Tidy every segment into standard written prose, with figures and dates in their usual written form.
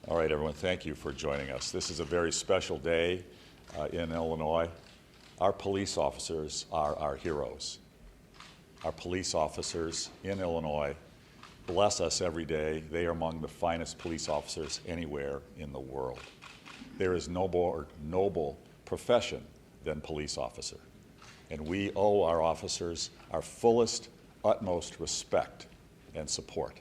All right, everyone, thank you for joining us. This is a very special day in Illinois. Our police officers are our heroes. Our police officers in Illinois bless us every day. They are among the finest police officers anywhere in the world. There is no more noble profession than police officer. And we owe our officers our fullest, utmost respect and support.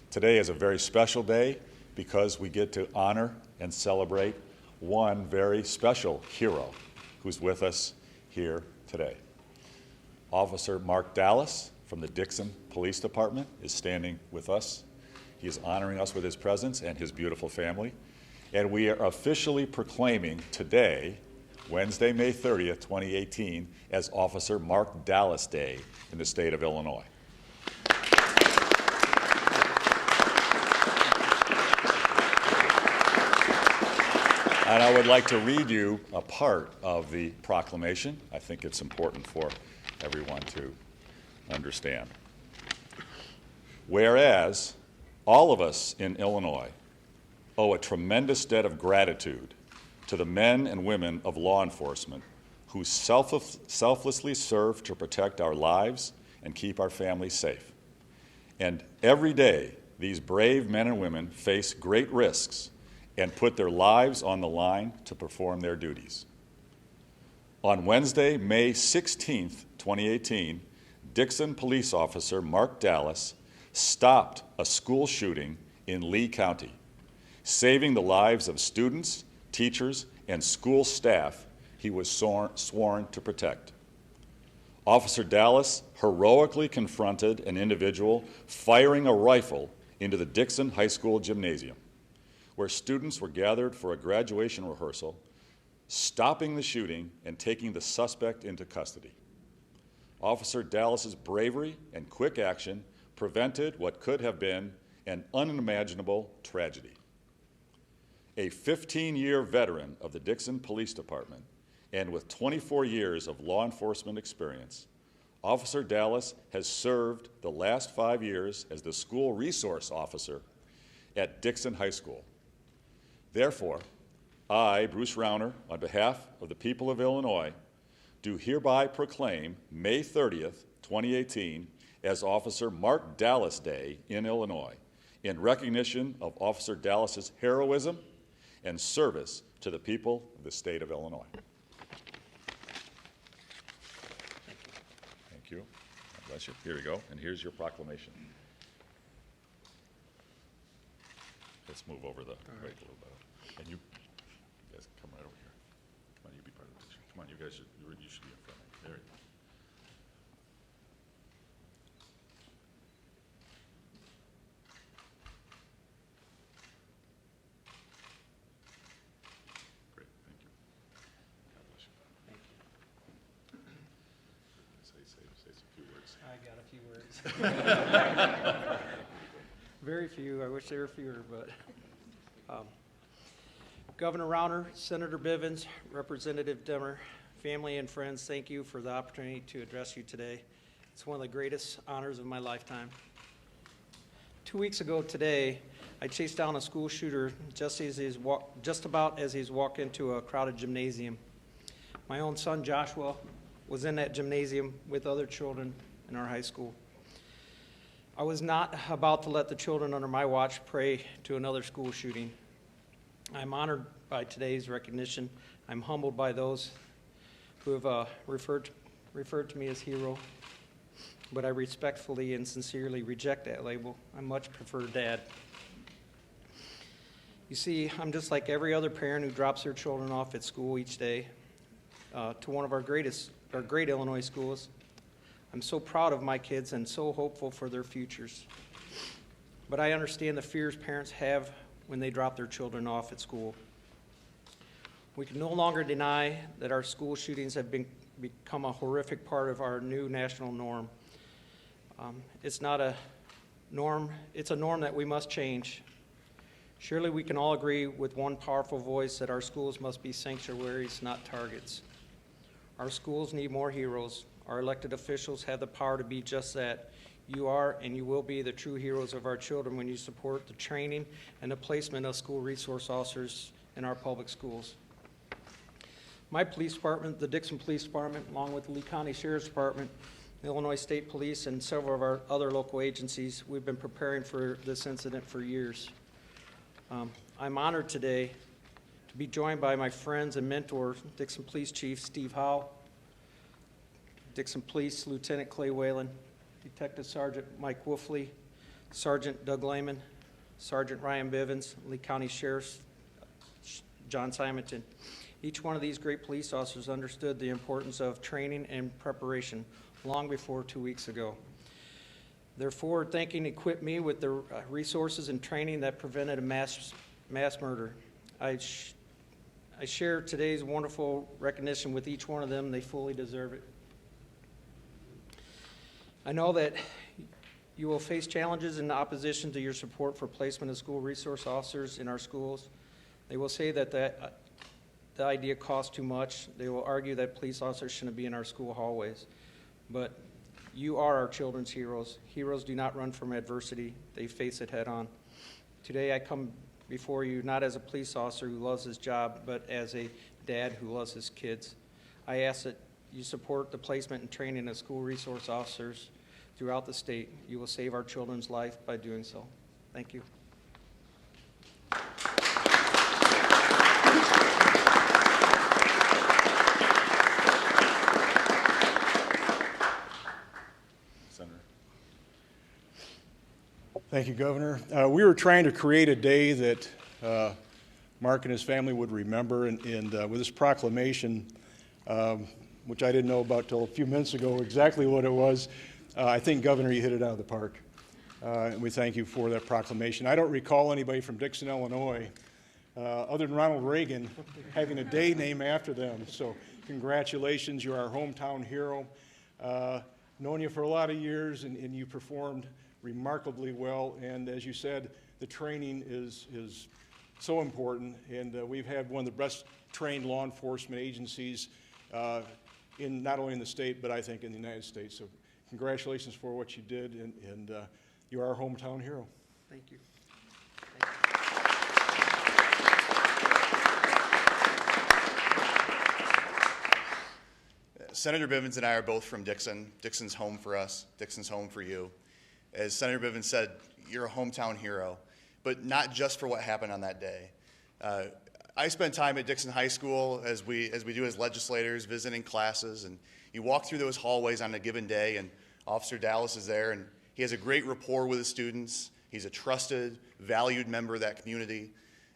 Today is a very special day because we get to honor and celebrate one very special hero who's with us here today. Officer Mark Dallas from the Dixon Police Department is standing with us. He is honoring us with his presence and his beautiful family. And we are officially proclaiming today, Wednesday, May 30th, 2018, as Officer Mark Dallas Day in the state of Illinois. And I would like to read you a part of the proclamation. I think it's important for everyone to understand. Whereas all of us in Illinois owe a tremendous debt of gratitude to the men and women of law enforcement who selflessly serve to protect our lives and keep our families safe. And every day, these brave men and women face great risks and put their lives on the line to perform their duties. On Wednesday, May 16th, 2018, Dixon police officer Mark Dallas stopped a school shooting in Lee County, saving the lives of students, teachers, and school staff he was sworn to protect. Officer Dallas heroically confronted an individual firing a rifle into the Dixon High School gymnasium, where students were gathered for a graduation rehearsal, stopping the shooting and taking the suspect into custody. Officer Dallas's bravery and quick action prevented what could have been an unimaginable tragedy. A 15-year veteran of the Dixon Police Department and with 24 years of law enforcement experience, Officer Dallas has served the last 5 years as the school resource officer at Dixon High School. Therefore, I, Bruce Rauner, on behalf of the people of Illinois, do hereby proclaim May 30th, 2018, as Officer Mark Dallas Day in Illinois, in recognition of Officer Dallas's heroism and service to the people of the state of Illinois. Thank you. God bless you. Here we go, and here's your proclamation. Let's move over the right a little bit. And you guys come right over here. Come on, you be part of the picture. Come on, you guys should be in front. There you go. Great, thank you. God bless you. Thank you. Say some few words. I got a few words. Very few. I wish there were fewer, but Governor Rauner, Senator Bivens, Representative Demmer, family and friends, thank you for the opportunity to address you today. It's one of the greatest honors of my lifetime. 2 weeks ago today, I chased down a school shooter just about as he's walked into a crowded gymnasium. My own son, Joshua, was in that gymnasium with other children in our high school. I was not about to let the children under my watch pray to another school shooting. I'm honored by today's recognition. I'm humbled by those who have referred to me as hero, but I respectfully and sincerely reject that label. I much prefer Dad. You see, I'm just like every other parent who drops their children off at school each day to one of our great Illinois schools. I'm so proud of my kids and so hopeful for their futures. But I understand the fears parents have when they drop their children off at school. We can no longer deny that our school shootings have become a horrific part of our new national norm. It's not a norm, it's a norm that we must change. Surely we can all agree with one powerful voice that our schools must be sanctuaries, not targets. Our schools need more heroes. Our elected officials have the power to be just that, You are and you will be the true heroes of our children when you support the training and the placement of school resource officers in our public schools. My police department, the Dixon Police Department, along with the Lee County Sheriff's Department, the Illinois State Police, and several of our other local agencies, we've been preparing for this incident for years. I'm honored today to be joined by my friends and mentors, Dixon Police Chief Steve Howe, Dixon Police Lieutenant Clay Whalen, Detective Sergeant Mike Wolfley, Sergeant Doug Lehman, Sergeant Ryan Bivens, Lee County Sheriff John Simonton. Each one of these great police officers understood the importance of training and preparation long before 2 weeks ago. Their forward thinking equipped me with the resources and training that prevented a mass murder. I share today's wonderful recognition with each one of them. They fully deserve it. I know that you will face challenges in opposition to your support for placement of school resource officers in our schools. They will say that the idea costs too much. They will argue that police officers shouldn't be in our school hallways. But you are our children's heroes. Heroes do not run from adversity. They face it head on. Today I come before you not as a police officer who loves his job, but as a dad who loves his kids. I ask that you support the placement and training of school resource officers throughout the state. You will save our children's life by doing so. Thank you. Senator. Thank you, Governor. We were trying to create a day that Mark and his family would remember, and with this proclamation, which I didn't know about till a few minutes ago exactly what it was, I think, Governor, you hit it out of the park. And we thank you for that proclamation. I don't recall anybody from Dixon, Illinois, other than Ronald Reagan, having a day named after them. So congratulations, you're our hometown hero. Known you for a lot of years, and you performed remarkably well. And as you said, the training is so important. And we've had one of the best trained law enforcement agencies in not only in the state, but I think in the United States. So congratulations for what you did, and you are our hometown hero. Thank you. Senator Bivens and I are both from Dixon. Dixon's home for us. Dixon's home for you. As Senator Bivens said, you're a hometown hero, but not just for what happened on that day. I spent time at Dixon High School, as we do as legislators, visiting classes, and you walk through those hallways on a given day, and Officer Dallas is there, and he has a great rapport with his students. He's a trusted, valued member of that community.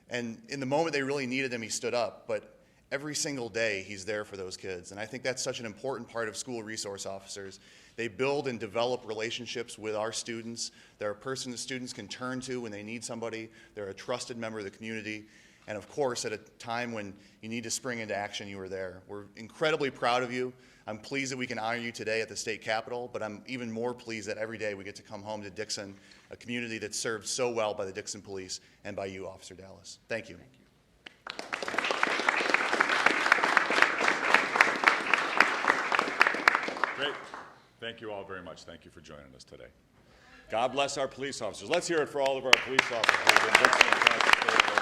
And in the moment they really needed him, he stood up. But every single day, he's there for those kids. And I think that's such an important part of school resource officers. They build and develop relationships with our students. They're a person that students can turn to when they need somebody. They're a trusted member of the community. And of course, at a time when you need to spring into action, you were there. We're incredibly proud of you. I'm pleased that we can honor you today at the state capitol, but I'm even more pleased that every day we get to come home to Dixon, a community that's served so well by the Dixon Police and by you, Officer Dallas. Thank you. Thank you. Great. Thank you all very much. Thank you for joining us today. God bless our police officers. Let's hear it for all of our police officers in Dixon and across the state.